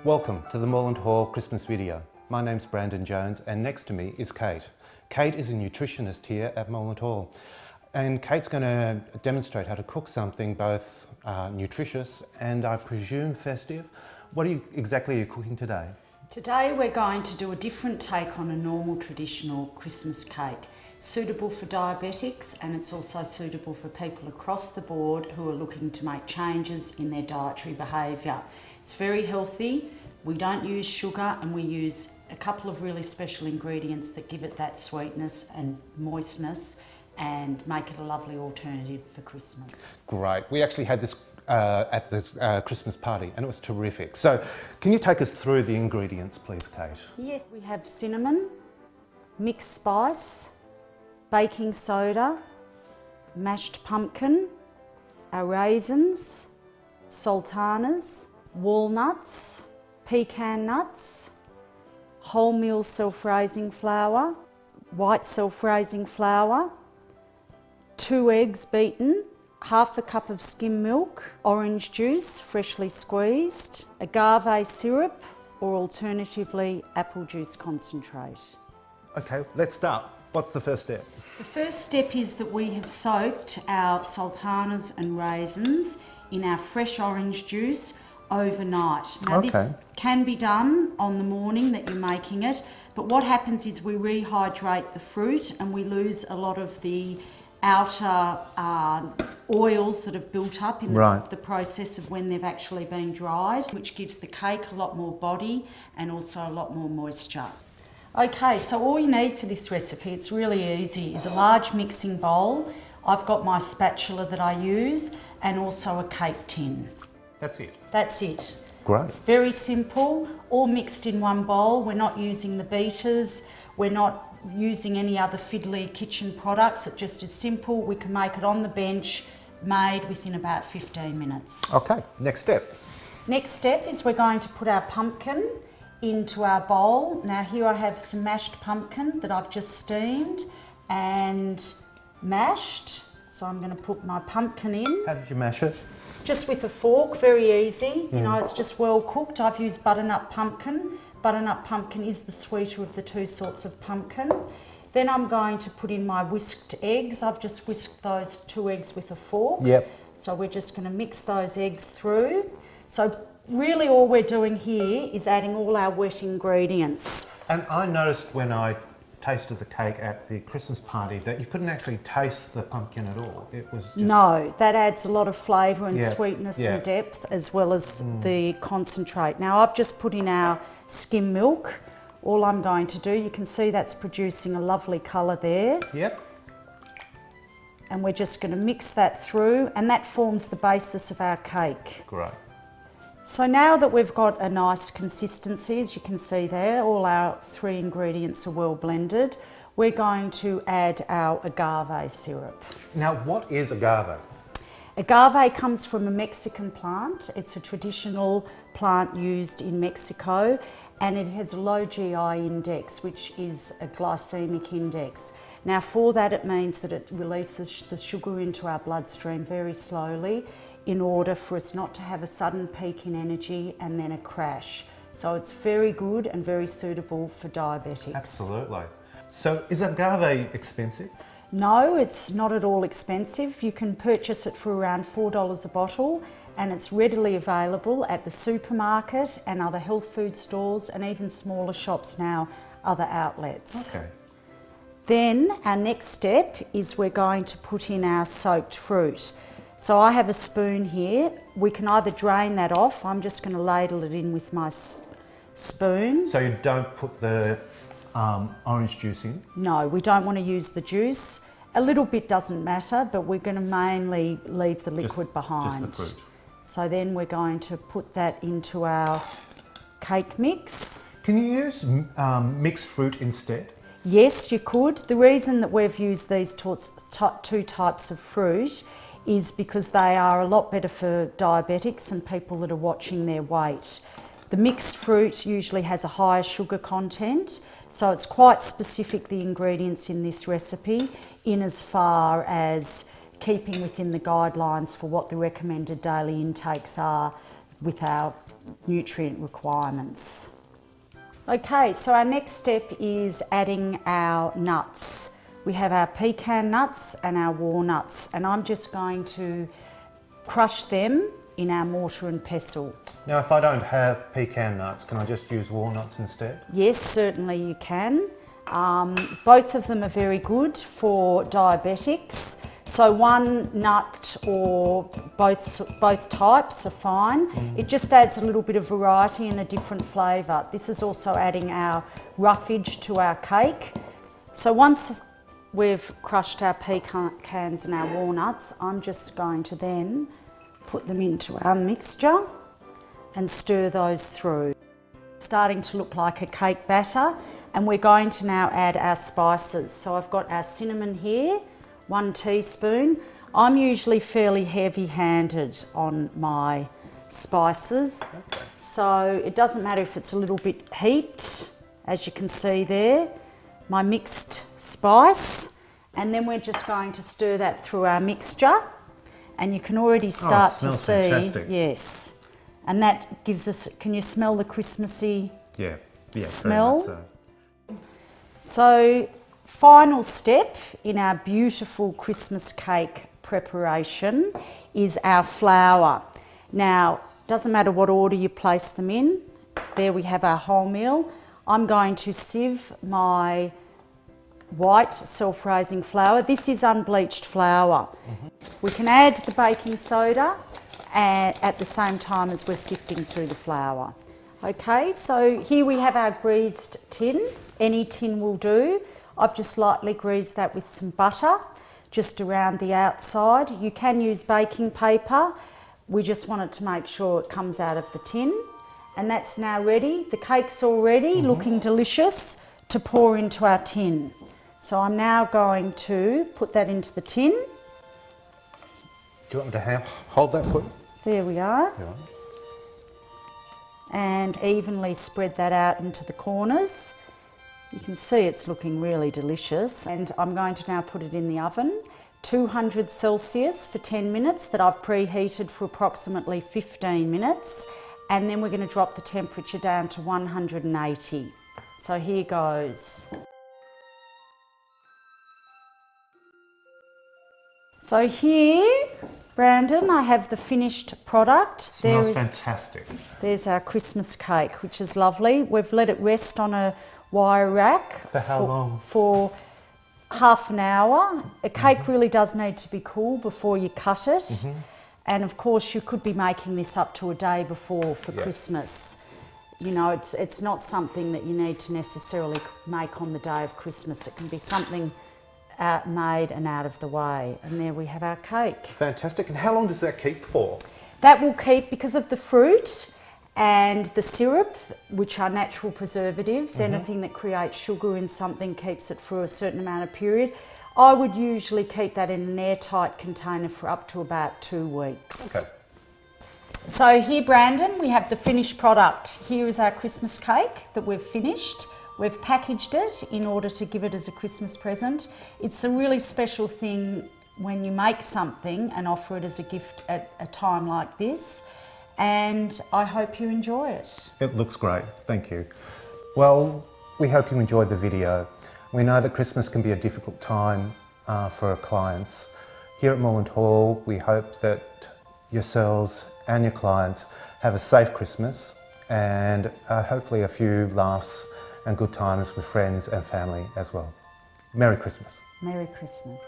Welcome to the Moreland Hall Christmas video. My name's Brandon Jones and next to me is Kate. Kate is a nutritionist here at Moreland Hall and Kate's going to demonstrate how to cook something both nutritious and I presume festive. What exactly are you cooking today? Today we're going to do a different take on a normal traditional Christmas cake. Suitable for diabetics and it's also suitable for people across the board who are looking to make changes in their dietary behaviour. It's very healthy, we don't use sugar and we use a couple of really special ingredients that give it that sweetness and moistness and make it a lovely alternative for Christmas. Great, we actually had this at this Christmas party and it was terrific. So can you take us through the ingredients please, Kate? Yes, we have cinnamon, mixed spice, baking soda, mashed pumpkin, our raisins, sultanas, walnuts, pecan nuts, wholemeal self-raising flour, white self-raising flour, 2 eggs beaten, half a cup of skim milk, orange juice freshly squeezed, agave syrup or alternatively apple juice concentrate. Okay, let's start. What's the first step? The first step is that we have soaked our sultanas and raisins in our fresh orange juice overnight. Now this can be done on the morning that you're making it, but what happens is we rehydrate the fruit and we lose a lot of the outer oils that have built up in the process of when they've actually been dried, which gives the cake a lot more body and also a lot more moisture. Okay, so all you need for this recipe, it's really easy, is a large mixing bowl. I've got my spatula that I use and also a cake tin. That's it? That's it. Great. It's very simple, all mixed in one bowl. We're not using the beaters, we're not using any other fiddly kitchen products. It just is simple. We can make it on the bench, made within about 15 minutes. Okay, next step. Next step is we're going to put our pumpkin into our bowl. Now here I have some mashed pumpkin that I've just steamed and mashed. So I'm going to put my pumpkin in. How did you mash it? Just with a fork, very easy. You know, it's just well cooked. I've used butternut pumpkin. Butternut pumpkin is the sweeter of the two sorts of pumpkin. Then I'm going to put in my whisked eggs. I've just whisked those 2 eggs with a fork. Yep. So we're just going to mix those eggs through. So really all we're doing here is adding all our wet ingredients. And I noticed when I tasted the cake at the Christmas party that you couldn't actually taste the pumpkin at all. It was just... No, that adds a lot of flavour and sweetness and depth as well as the concentrate. Now I've just put in our skim milk. All I'm going to do, you can see that's producing a lovely colour there. Yep. And we're just going to mix that through and that forms the basis of our cake. Great. So now that we've got a nice consistency, as you can see there, all our 3 ingredients are well blended, we're going to add our agave syrup. Now what is agave? Agave comes from a Mexican plant. It's a traditional plant used in Mexico and it has a low GI index, which is a glycemic index. Now for that it means that it releases the sugar into our bloodstream very slowly in order for us not to have a sudden peak in energy and then a crash. So it's very good and very suitable for diabetics. Absolutely. So is agave expensive? No, it's not at all expensive. You can purchase it for around $4 a bottle and it's readily available at the supermarket and other health food stores and even smaller shops now, other outlets. Okay. Then our next step is we're going to put in our soaked fruit. So I have a spoon here. We can either drain that off. I'm just going to ladle it in with my spoon. So you don't put the orange juice in? No, we don't want to use the juice. A little bit doesn't matter, but we're going to mainly leave the liquid behind. Just the fruit. So then we're going to put that into our cake mix. Can you use mixed fruit instead? Yes, you could. The reason that we've used these 2 types of fruit is because they are a lot better for diabetics and people that are watching their weight. The mixed fruit usually has a higher sugar content, so it's quite specific, the ingredients in this recipe, in as far as keeping within the guidelines for what the recommended daily intakes are with our nutrient requirements. Okay, so our next step is adding our nuts. We have our pecan nuts and our walnuts, and I'm just going to crush them in our mortar and pestle. Now, if I don't have pecan nuts, can I just use walnuts instead? Yes, certainly you can. Both of them are very good for diabetics. So one nut or both types are fine. It just adds a little bit of variety and a different flavour. This is also adding our roughage to our cake. So once we've crushed our pecans and our walnuts, I'm just going to then put them into our mixture and stir those through. It's starting to look like a cake batter, and we're going to now add our spices. So I've got our cinnamon here, 1 teaspoon. I'm usually fairly heavy-handed on my spices, so it doesn't matter if it's a little bit heaped, as you can see there, my mixed spice, and then we're just going to stir that through our mixture, and you can already start to see, fantastic. yes, and that gives us, can you smell the Christmassy smell? Very much so. So, final step in our beautiful Christmas cake preparation is our flour. Now, doesn't matter what order you place them in. There we have our wholemeal. I'm going to sieve my white self-raising flour. This is unbleached flour. We can add the baking soda at the same time as we're sifting through the flour. Okay, so here we have our greased tin. Any tin will do. I've just lightly greased that with some butter just around the outside. You can use baking paper. We just wanted to make sure it comes out of the tin. And that's now ready. The cake's all ready, looking delicious, to pour into our tin. So I'm now going to put that into the tin. Do you want me to hold that for you? There we are. Yeah. And evenly spread that out into the corners. You can see it's looking really delicious. And I'm going to now put it in the oven, 200 Celsius for 10 minutes, that I've preheated for approximately 15 minutes. And then we're going to drop the temperature down to 180. So here goes. So here, Brandon, I have the finished product. Smells fantastic. There's our Christmas cake, which is lovely. We've let it rest on a wire rack. For how long? For half an hour. A cake really does need to be cool before you cut it. And of course, you could be making this up to a day before for Christmas. You know, it's not something that you need to necessarily make on the day of Christmas. It can be something made and out of the way. And there we have our cake. Fantastic. And how long does that keep for? That will keep, because of the fruit and the syrup, which are natural preservatives. Anything that creates sugar in something keeps it for a certain amount of period. I would usually keep that in an airtight container for up to about 2 weeks. Okay. So here, Brandon, we have the finished product. Here is our Christmas cake that we've finished. We've packaged it in order to give it as a Christmas present. It's a really special thing when you make something and offer it as a gift at a time like this. And I hope you enjoy it. It looks great. Thank you. Well, we hope you enjoyed the video. We know that Christmas can be a difficult time for our clients. Here at Moreland Hall, we hope that yourselves and your clients have a safe Christmas and hopefully a few laughs and good times with friends and family as well. Merry Christmas. Merry Christmas.